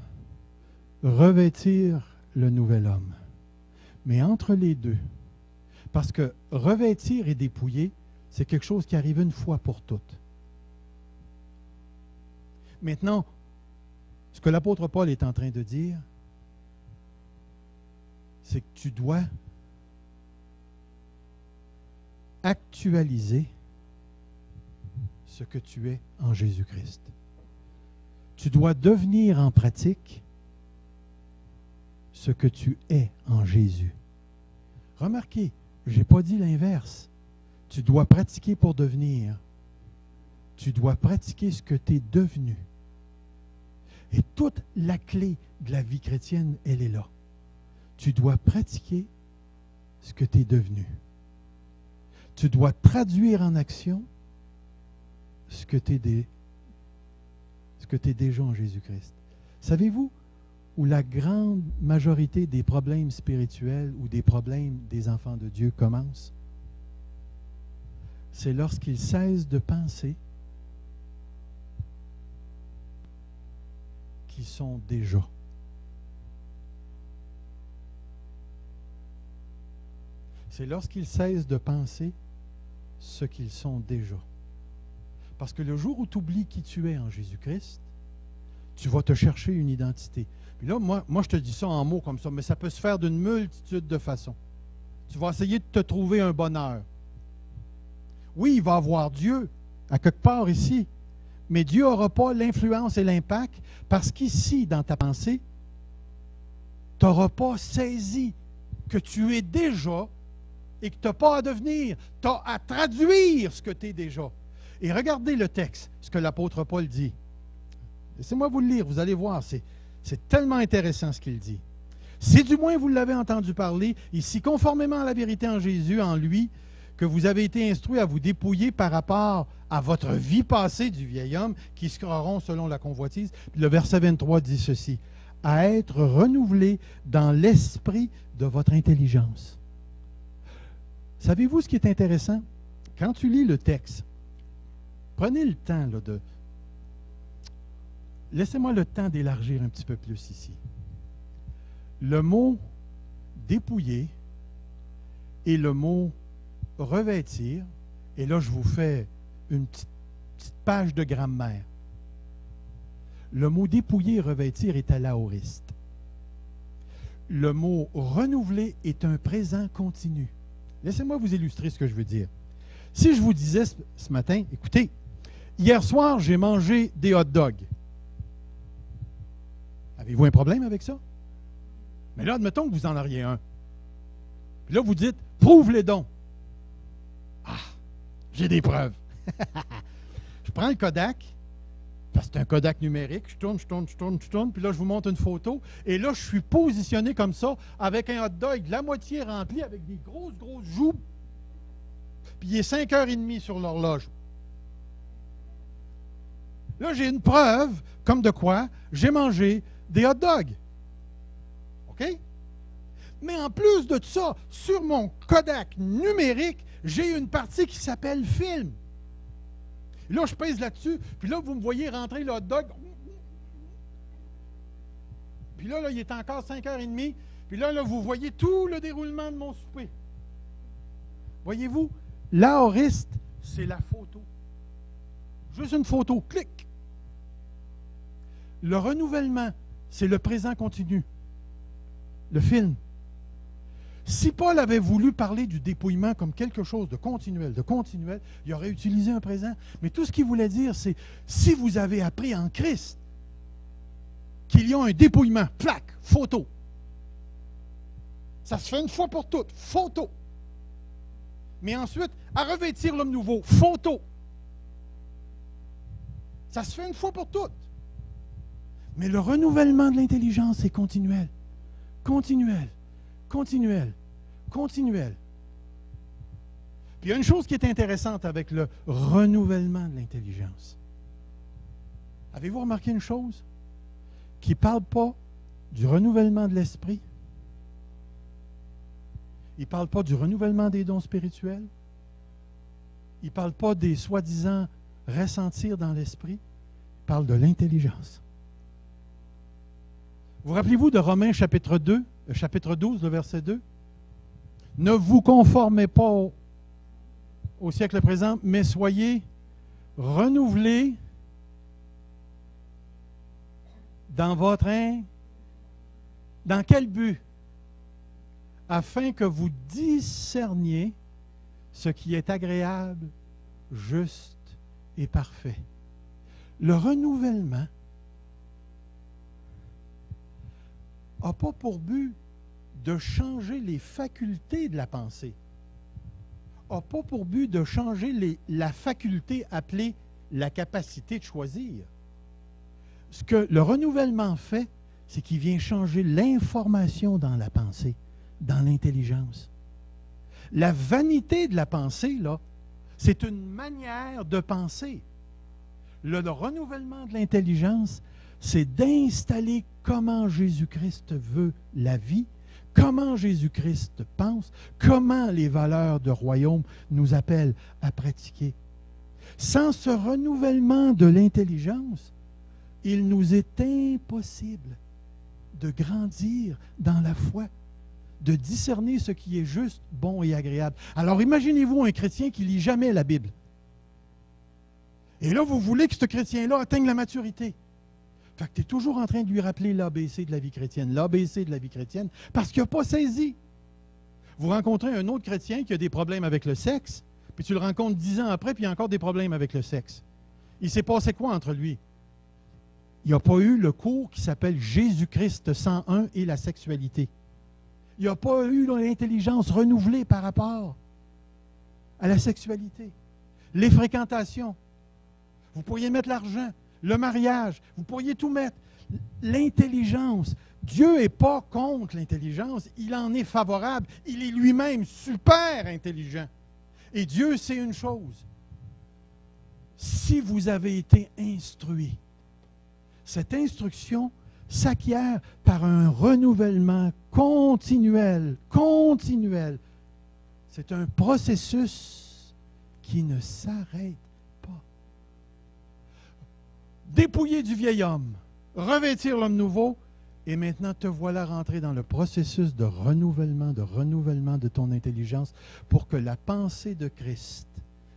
revêtir le nouvel homme. Mais entre les deux, parce que revêtir et dépouiller, c'est quelque chose qui arrive une fois pour toutes. Maintenant, ce que l'apôtre Paul est en train de dire, c'est que tu dois actualiser ce que tu es en Jésus-Christ. Tu dois devenir en pratique ce que tu es en Jésus. Remarquez, je n'ai pas dit l'inverse. Tu dois pratiquer pour devenir. Tu dois pratiquer ce que tu es devenu. Et toute la clé de la vie chrétienne, elle est là. Tu dois pratiquer ce que tu es devenu. Tu dois traduire en action ce que tu es déjà en Jésus-Christ. Savez-vous où la grande majorité des problèmes spirituels ou des problèmes des enfants de Dieu commencent? C'est lorsqu'ils cessent de penser qu'ils sont déjà. C'est lorsqu'ils cessent de penser ce qu'ils sont déjà. Parce que le jour où tu oublies qui tu es en Jésus-Christ, tu vas te chercher une identité. Puis là, moi, je te dis ça en mots comme ça, mais ça peut se faire d'une multitude de façons. Tu vas essayer de te trouver un bonheur. Oui, il va y avoir Dieu, à quelque part ici, mais Dieu n'aura pas l'influence et l'impact parce qu'ici, dans ta pensée, tu n'auras pas saisi que tu es déjà et que tu n'as pas à devenir. Tu as à traduire ce que tu es déjà. Et regardez le texte, ce que l'apôtre Paul dit. Laissez-moi vous le lire, vous allez voir, c'est tellement intéressant ce qu'il dit. Si du moins vous l'avez entendu parler, ici, conformément à la vérité en Jésus, en lui, que vous avez été instruits à vous dépouiller par rapport à votre vie passée du vieil homme, qui se croiront selon la convoitise. Puis le verset 23 dit ceci, à être renouvelé dans l'esprit de votre intelligence. Savez-vous ce qui est intéressant? Quand tu lis le texte, prenez le temps là, de... Laissez-moi le temps d'élargir un petit peu plus ici. Le mot dépouiller et le mot revêtir, et là je vous fais une petite page de grammaire. Le mot dépouiller et revêtir est à l'aoriste. Le mot renouveler est un présent continu. Laissez-moi vous illustrer ce que je veux dire. Si je vous disais ce matin, écoutez, hier soir j'ai mangé des hot dogs. Avez-vous un problème avec ça? Mais là, admettons que vous en auriez un. Puis là, vous dites, prouve les dons. Ah, j'ai des preuves. Je prends le Kodak, parce que c'est un Kodak numérique, je tourne, puis là, je vous montre une photo, et là, je suis positionné comme ça, avec un hot dog, la moitié rempli, avec des grosses joues, puis il est 5h30 sur l'horloge. Là, j'ai une preuve, comme de quoi j'ai mangé des hot dogs. OK? Mais en plus de ça, sur mon Kodak numérique, j'ai une partie qui s'appelle film. Là, je pèse là-dessus, puis là, vous me voyez rentrer le hot dog. Puis là, il est encore 5h30, puis là, vous voyez tout le déroulement de mon souper. Voyez-vous, l'aoriste, c'est la photo. Juste une photo, clic. Le renouvellement, c'est le présent continu. Le film. Si Paul avait voulu parler du dépouillement comme quelque chose de continuel, il aurait utilisé un présent. Mais tout ce qu'il voulait dire, c'est si vous avez appris en Christ qu'il y a un dépouillement, plaque, photo. Ça se fait une fois pour toutes, photo. Mais ensuite, à revêtir l'homme nouveau, photo. Ça se fait une fois pour toutes. Mais le renouvellement de l'intelligence est continuel. Continuel. Puis il y a une chose qui est intéressante avec le renouvellement de l'intelligence. Avez-vous remarqué une chose? Qui ne parle pas du renouvellement de l'esprit. Il ne parle pas du renouvellement des dons spirituels. Il ne parle pas des soi-disant ressentir dans l'esprit. Il parle de l'intelligence. Vous rappelez-vous de Romains chapitre 2, chapitre 12, le verset 2? Ne vous conformez pas au siècle présent, mais soyez renouvelés dans votre dans quel but? Afin que vous discerniez ce qui est agréable, juste et parfait. Le renouvellement n'a pas pour but de changer les facultés de la pensée, n'a pas pour but de changer la faculté appelée la capacité de choisir. Ce que le renouvellement fait, c'est qu'il vient changer l'information dans la pensée, dans l'intelligence. La vanité de la pensée, là, c'est une manière de penser. Le renouvellement de l'intelligence, c'est d'installer comment Jésus-Christ veut la vie, comment Jésus-Christ pense, comment les valeurs de royaume nous appellent à pratiquer. Sans ce renouvellement de l'intelligence, il nous est impossible de grandir dans la foi, de discerner ce qui est juste, bon et agréable. Alors imaginez-vous un chrétien qui ne lit jamais la Bible. Et là, vous voulez que ce chrétien-là atteigne la maturité. Fait que tu es toujours en train de lui rappeler l'ABC de la vie chrétienne, l'ABC de la vie chrétienne, parce qu'il n'a pas saisi. Vous rencontrez un autre chrétien qui a des problèmes avec le sexe, puis tu le rencontres 10 ans après, puis il a encore des problèmes avec le sexe. Il s'est passé quoi entre lui? Il n'a pas eu le cours qui s'appelle Jésus-Christ 101 et la sexualité. Il n'a pas eu l'intelligence renouvelée par rapport à la sexualité. Les fréquentations. Vous pourriez mettre l'argent, le mariage, vous pourriez tout mettre. L'intelligence. Dieu n'est pas contre l'intelligence, il en est favorable. Il est lui-même super intelligent. Et Dieu sait une chose. Si vous avez été instruit, cette instruction s'acquiert par un renouvellement continuel. C'est un processus qui ne s'arrête pas. Dépouiller du vieil homme, revêtir l'homme nouveau, et maintenant te voilà rentré dans le processus de renouvellement de ton intelligence pour que la pensée de Christ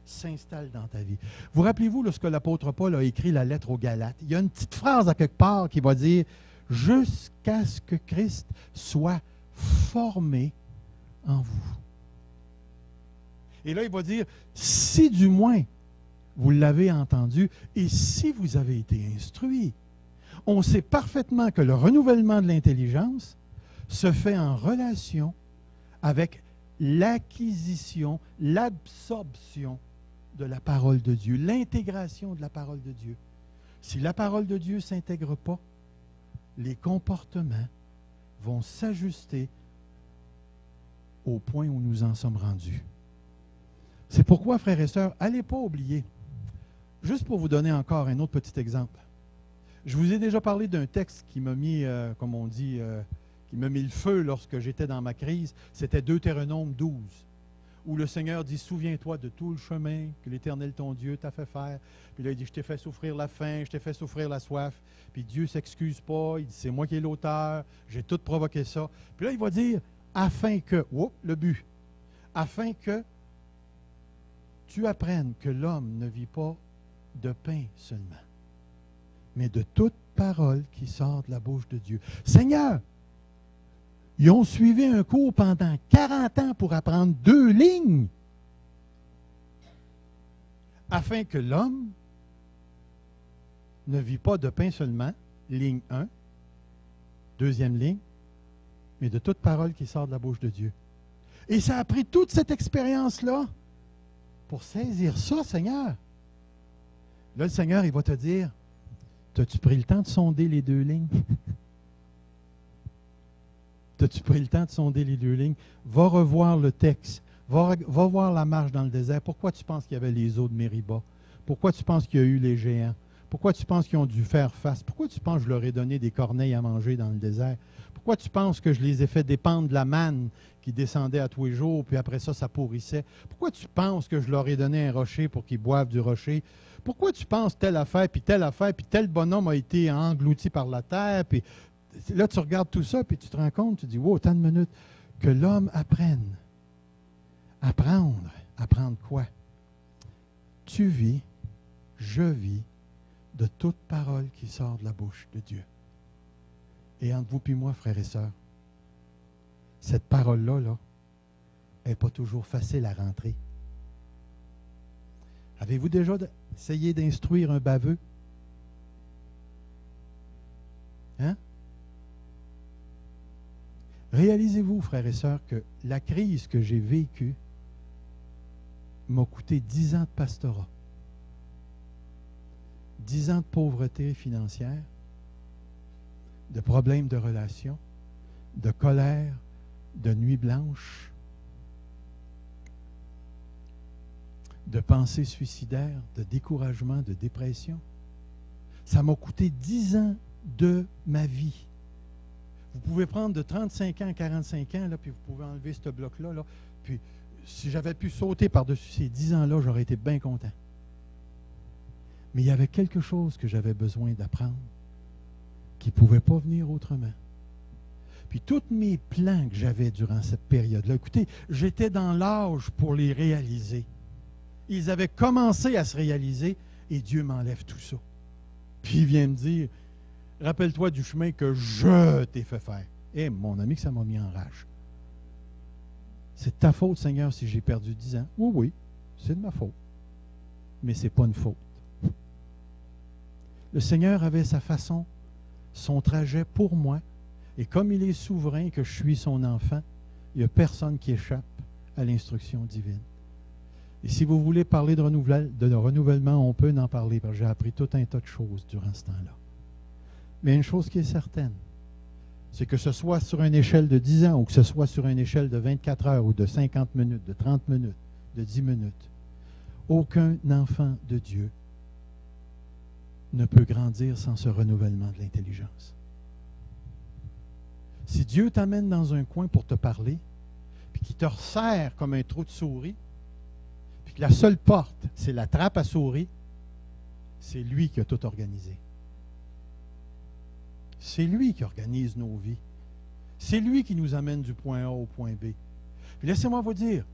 s'installe dans ta vie. Vous rappelez-vous lorsque l'apôtre Paul a écrit la lettre aux Galates? Il y a une petite phrase à quelque part qui va dire « Jusqu'à ce que Christ soit formé en vous ». Et là, il va dire « Si du moins vous l'avez entendu et si vous avez été instruit On sait parfaitement que le renouvellement de l'intelligence se fait en relation avec l'acquisition, l'absorption de la parole de Dieu, l'intégration de la parole de Dieu. Si la parole de Dieu ne s'intègre pas, les comportements vont s'ajuster au point où nous en sommes rendus. C'est pourquoi, frères et sœurs, n'allez pas oublier, juste pour vous donner encore un autre petit exemple. Je vous ai déjà parlé d'un texte qui m'a mis, comme on dit, qui m'a mis le feu lorsque j'étais dans ma crise. C'était Deutéronome 12, où le Seigneur dit « Souviens-toi de tout le chemin que l'Éternel, ton Dieu, t'a fait faire. » Puis là, il dit « Je t'ai fait souffrir la faim, je t'ai fait souffrir la soif. » Puis Dieu ne s'excuse pas, il dit « C'est moi qui ai l'auteur, j'ai tout provoqué ça. » Puis là, il va dire « Afin que, le but, afin que tu apprennes que l'homme ne vit pas de pain seulement, mais de toute parole qui sort de la bouche de Dieu. » Seigneur, ils ont suivi un cours pendant 40 ans pour apprendre 2 lignes, afin que l'homme ne vit pas de pain seulement, ligne 1, deuxième ligne, mais de toute parole qui sort de la bouche de Dieu. Et ça a pris toute cette expérience-là pour saisir ça, Seigneur. Là, le Seigneur, il va te dire, t'as-tu pris le temps de sonder les 2 lignes? T'as-tu pris le temps de sonder les 2 lignes? Va revoir le texte. Va voir la marche dans le désert. Pourquoi tu penses qu'il y avait les eaux de Mériba? Pourquoi tu penses qu'il y a eu les géants? Pourquoi tu penses qu'ils ont dû faire face? Pourquoi tu penses que je leur ai donné des corneilles à manger dans le désert? Pourquoi tu penses que je les ai fait dépendre de la manne qui descendait à tous les jours, puis après ça, ça pourrissait? Pourquoi tu penses que je leur ai donné un rocher pour qu'ils boivent du rocher? Pourquoi tu penses telle affaire, puis tel bonhomme a été englouti par la terre, puis là, tu regardes tout ça, puis tu te rends compte, tu dis, wow, tant de minutes, que l'homme apprenne. Apprendre. Apprendre quoi? Tu vis, je vis, de toute parole qui sort de la bouche de Dieu. Et entre vous et moi, frères et sœurs, cette parole-là, n'est pas toujours facile à rentrer. Avez-vous déjà essayé d'instruire un baveux? Hein? Réalisez-vous, frères et sœurs, que la crise que j'ai vécue m'a coûté 10 ans de pastorat, 10 ans de pauvreté financière, de problèmes de relations, de colère, de nuits blanches, de pensées suicidaires, de découragement, de dépression. Ça m'a coûté 10 ans de ma vie. Vous pouvez prendre de 35 ans à 45 ans, là, puis vous pouvez enlever ce bloc-là. Là, puis, si j'avais pu sauter par-dessus ces 10 ans-là, j'aurais été bien content. Mais il y avait quelque chose que j'avais besoin d'apprendre qui ne pouvait pas venir autrement. Puis tous mes plans que j'avais durant cette période-là, écoutez, j'étais dans l'âge pour les réaliser. Ils avaient commencé à se réaliser et Dieu m'enlève tout ça. Puis il vient me dire, rappelle-toi du chemin que je t'ai fait faire. Eh, mon ami, que ça m'a mis en rage. C'est de ta faute, Seigneur, si j'ai perdu 10 ans. Oui, oui, c'est de ma faute. Mais ce n'est pas une faute. Le Seigneur avait sa façon, son trajet pour moi. Et comme il est souverain, que je suis son enfant, il n'y a personne qui échappe à l'instruction divine. Et si vous voulez parler de renouvellement, on peut en parler, parce que j'ai appris tout un tas de choses durant ce temps-là. Mais une chose qui est certaine, c'est que ce soit sur une échelle de 10 ans ou que ce soit sur une échelle de 24 heures ou de 50 minutes, de 30 minutes, de 10 minutes, aucun enfant de Dieu ne peut grandir sans ce renouvellement de l'intelligence. Si Dieu t'amène dans un coin pour te parler, puis qu'il te resserre comme un trou de souris, puis que la seule porte, c'est la trappe à souris, c'est lui qui a tout organisé. C'est lui qui organise nos vies. C'est lui qui nous amène du point A au point B. Puis laissez-moi vous dire,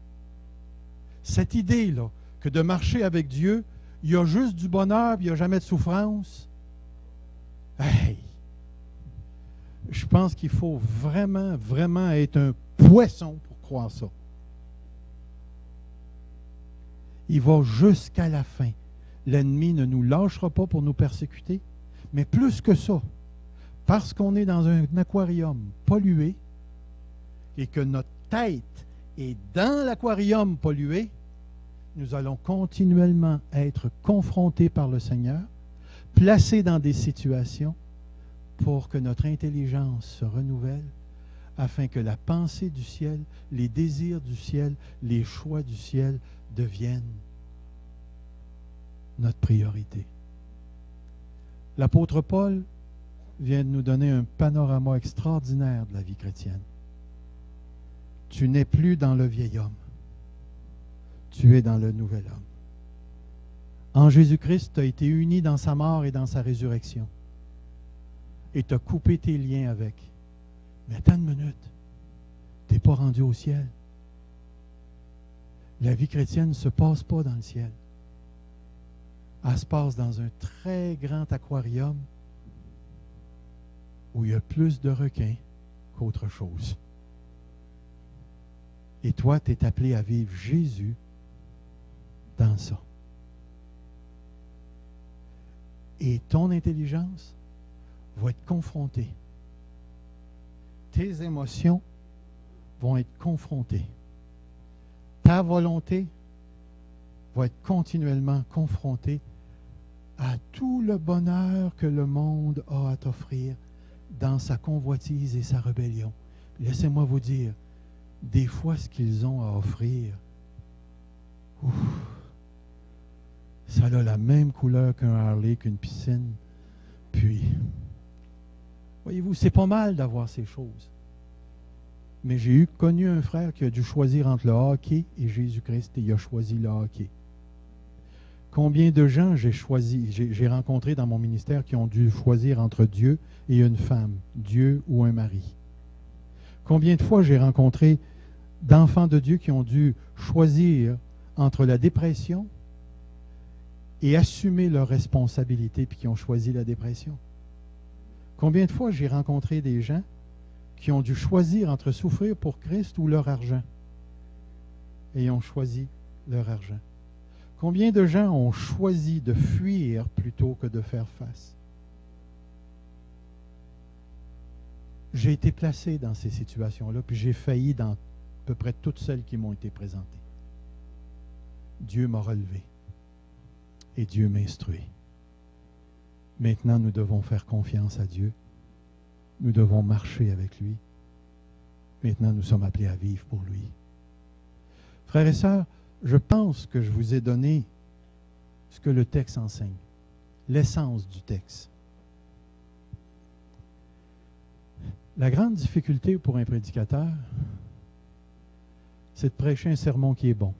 cette idée-là, que de marcher avec Dieu, il y a juste du bonheur, puis il n'y a jamais de souffrance. Hey! Je pense qu'il faut vraiment, vraiment être un poisson pour croire ça. Il va jusqu'à la fin. L'ennemi ne nous lâchera pas pour nous persécuter, Mais plus que ça, parce qu'on est dans un aquarium pollué et que notre tête est dans l'aquarium pollué, nous allons continuellement être confrontés par le Seigneur, placés dans des situations pour que notre intelligence se renouvelle, afin que la pensée du ciel, les désirs du ciel, les choix du ciel deviennent notre priorité. L'apôtre Paul vient de nous donner un panorama extraordinaire de la vie chrétienne. Tu n'es plus dans le vieil homme. Tu es dans le nouvel homme. En Jésus-Christ, tu as été uni dans sa mort et dans sa résurrection. Et tu as coupé tes liens avec. Mais attends une minute. Tu n'es pas rendu au ciel. La vie chrétienne ne se passe pas dans le ciel. Elle se passe dans un très grand aquarium où il y a plus de requins qu'autre chose. Et toi, tu es appelé à vivre Jésus dans ça. Et ton intelligence va être confrontée. Tes émotions vont être confrontées. Ta volonté va être continuellement confrontée à tout le bonheur que le monde a à t'offrir dans sa convoitise et sa rébellion. Laissez-moi vous dire, des fois, ce qu'ils ont à offrir, ça a la même couleur qu'un Harley, qu'une piscine. Puis, voyez-vous, c'est pas mal d'avoir ces choses. Mais j'ai connu un frère qui a dû choisir entre le hockey et Jésus-Christ, et il a choisi le hockey. Combien de gens j'ai rencontré dans mon ministère qui ont dû choisir entre Dieu et une femme, Dieu ou un mari? Combien de fois j'ai rencontré d'enfants de Dieu qui ont dû choisir entre la dépression et assumer leurs responsabilités, puis qui ont choisi la dépression? Combien de fois j'ai rencontré des gens qui ont dû choisir entre souffrir pour Christ ou leur argent, et ont choisi leur argent? Combien de gens ont choisi de fuir plutôt que de faire face? J'ai été placé dans ces situations-là, puis j'ai failli dans à peu près toutes celles qui m'ont été présentées. Dieu m'a relevé et Dieu m'a instruit. Maintenant, nous devons faire confiance à Dieu. Nous devons marcher avec lui. Maintenant, nous sommes appelés à vivre pour lui. Frères et sœurs, je pense que je vous ai donné ce que le texte enseigne, l'essence du texte. La grande difficulté pour un prédicateur, c'est de prêcher un sermon qui est bon.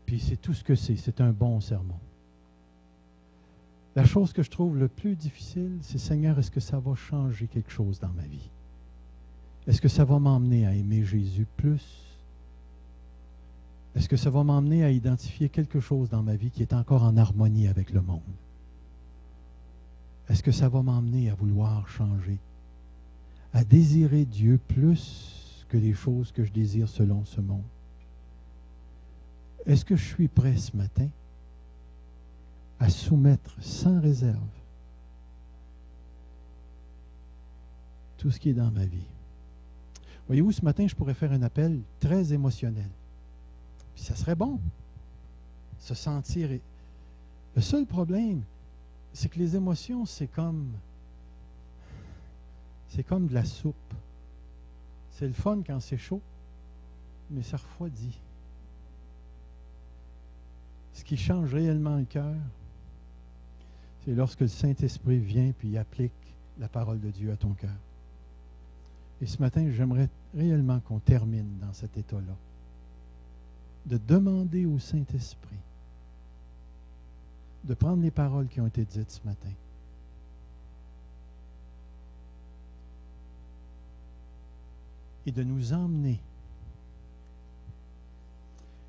Puis c'est tout ce que c'est un bon sermon. La chose que je trouve le plus difficile, c'est, Seigneur, est-ce que ça va changer quelque chose dans ma vie? Est-ce que ça va m'emmener à aimer Jésus plus? Est-ce que ça va m'emmener à identifier quelque chose dans ma vie qui est encore en harmonie avec le monde? Est-ce que ça va m'emmener à vouloir changer? À désirer Dieu plus que les choses que je désire selon ce monde? Est-ce que je suis prêt ce matin à soumettre sans réserve tout ce qui est dans ma vie? Voyez-vous, ce matin, je pourrais faire un appel très émotionnel. Puis ça serait bon, se sentir. Le seul problème, c'est que les émotions, c'est comme de la soupe. C'est le fun quand c'est chaud, mais ça refroidit. Ce qui change réellement le cœur, c'est lorsque le Saint-Esprit vient puis il applique la parole de Dieu à ton cœur. Et ce matin, j'aimerais réellement qu'on termine dans cet état-là, de demander au Saint-Esprit de prendre les paroles qui ont été dites ce matin et de nous emmener.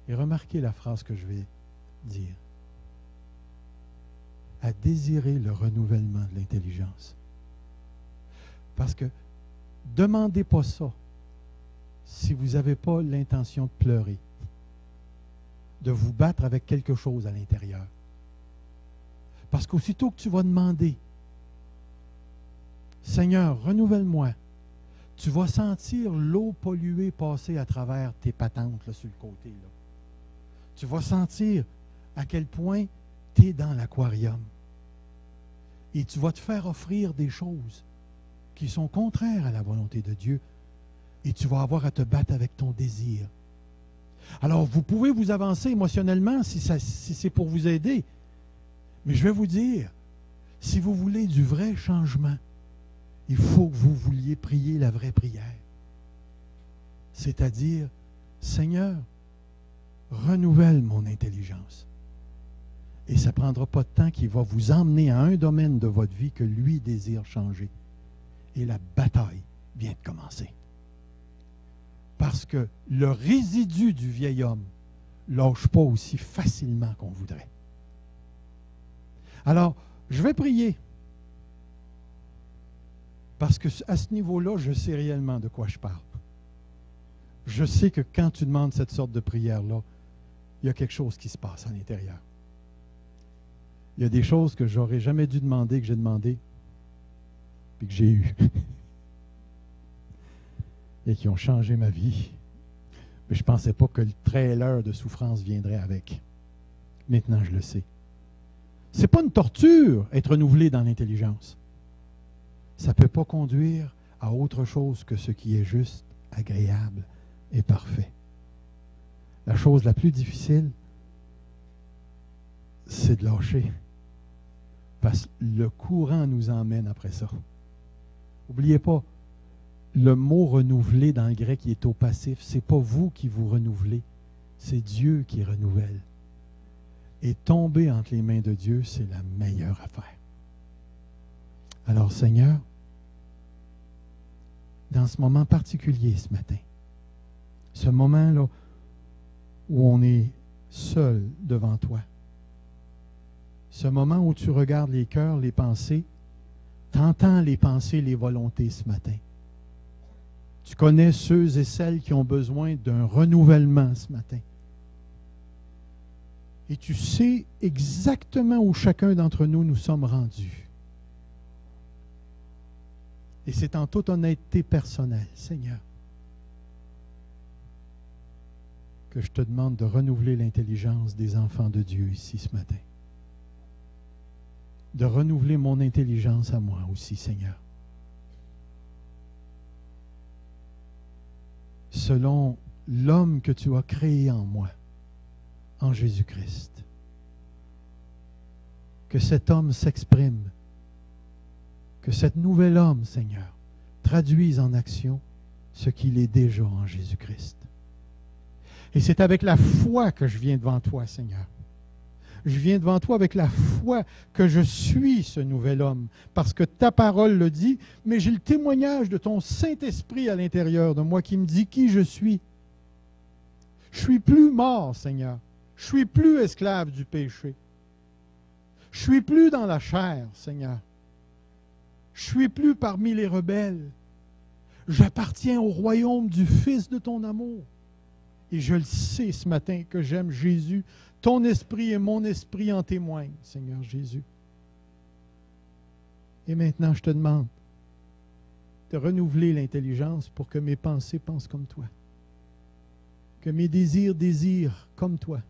Et remarquez la phrase que je vais dire. À désirer le renouvellement de l'intelligence. Parce que demandez pas ça si vous n'avez pas l'intention de pleurer, de vous battre avec quelque chose à l'intérieur. Parce qu'aussitôt que tu vas demander, Seigneur, renouvelle-moi, tu vas sentir l'eau polluée passer à travers tes patentes là, sur le côté. Là. Tu vas sentir à quel point tu es dans l'aquarium. Et tu vas te faire offrir des choses qui sont contraires à la volonté de Dieu. Et tu vas avoir à te battre avec ton désir. Alors, vous pouvez vous avancer émotionnellement si c'est pour vous aider. Mais je vais vous dire, si vous voulez du vrai changement, il faut que vous vouliez prier la vraie prière. C'est-à-dire, Seigneur, renouvelle mon intelligence. Et ça ne prendra pas de temps qu'il va vous emmener à un domaine de votre vie que lui désire changer. Et la bataille vient de commencer. Parce que le résidu du vieil homme ne lâche pas aussi facilement qu'on voudrait. Alors, je vais prier. Parce qu'à ce niveau-là, je sais réellement de quoi je parle. Je sais que quand tu demandes cette sorte de prière-là, il y a quelque chose qui se passe à l'intérieur. Il y a des choses que j'aurais jamais dû demander, que j'ai demandé, puis que j'ai eues. Et qui ont changé ma vie. Mais je ne pensais pas que le trailer de souffrance viendrait avec. Maintenant, je le sais. Ce n'est pas une torture, être renouvelé dans l'intelligence. Ça ne peut pas conduire à autre chose que ce qui est juste, agréable et parfait. La chose la plus difficile, c'est de lâcher. Parce que le courant nous emmène après ça. N'oubliez pas, le mot renouveler dans le grec qui est au passif, ce n'est pas vous qui vous renouvelez, c'est Dieu qui renouvelle. Et tomber entre les mains de Dieu, c'est la meilleure affaire. Alors Seigneur, dans ce moment particulier ce matin, ce moment-là où on est seul devant toi, ce moment où tu regardes les cœurs, les pensées, tu entends les pensées, les volontés ce matin. Tu connais ceux et celles qui ont besoin d'un renouvellement ce matin. Et tu sais exactement où chacun d'entre nous nous sommes rendus. Et c'est en toute honnêteté personnelle, Seigneur, que je te demande de renouveler l'intelligence des enfants de Dieu ici ce matin. De renouveler mon intelligence à moi aussi, Seigneur. Selon l'homme que tu as créé en moi, en Jésus-Christ. Que cet homme s'exprime, que cet nouvel homme, Seigneur, traduise en action ce qu'il est déjà en Jésus-Christ. Et c'est avec la foi que je viens devant toi, Seigneur. Je viens devant toi avec la foi que je suis ce nouvel homme, parce que ta parole le dit, mais j'ai le témoignage de ton Saint-Esprit à l'intérieur de moi qui me dit qui je suis. Je suis plus mort, Seigneur. Je suis plus esclave du péché. Je suis plus dans la chair, Seigneur. Je suis plus parmi les rebelles. J'appartiens au royaume du Fils de ton amour. Et je le sais ce matin que j'aime Jésus. Ton esprit et mon esprit en témoignent, Seigneur Jésus. Et maintenant, je te demande de renouveler l'intelligence pour que mes pensées pensent comme toi. Que mes désirs désirent comme toi.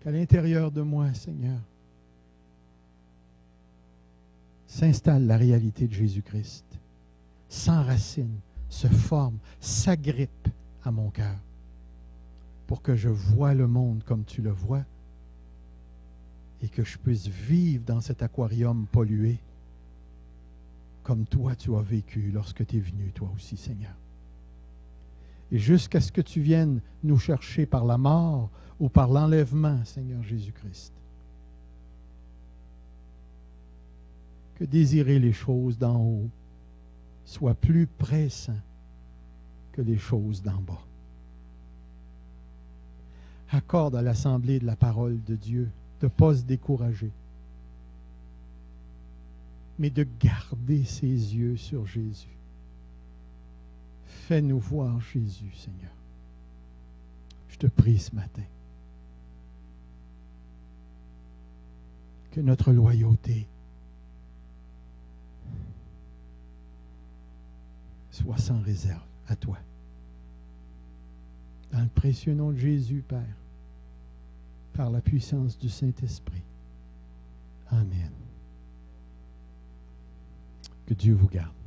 Qu'à l'intérieur de moi, Seigneur, s'installe la réalité de Jésus-Christ, s'enracine, se forme, s'agrippe à mon cœur, pour que je voie le monde comme tu le vois et que je puisse vivre dans cet aquarium pollué comme toi tu as vécu lorsque tu es venu, toi aussi, Seigneur. Et jusqu'à ce que tu viennes nous chercher par la mort ou par l'enlèvement, Seigneur Jésus-Christ. Que désirer les choses d'en haut soit plus pressant que les choses d'en bas. Accorde à l'assemblée de la parole de Dieu de ne pas se décourager, mais de garder ses yeux sur Jésus. Fais-nous voir Jésus, Seigneur. Je te prie ce matin. que notre loyauté soit sans réserve à toi. Dans le précieux nom de Jésus, Père, par la puissance du Saint-Esprit. Amen. Que Dieu vous garde.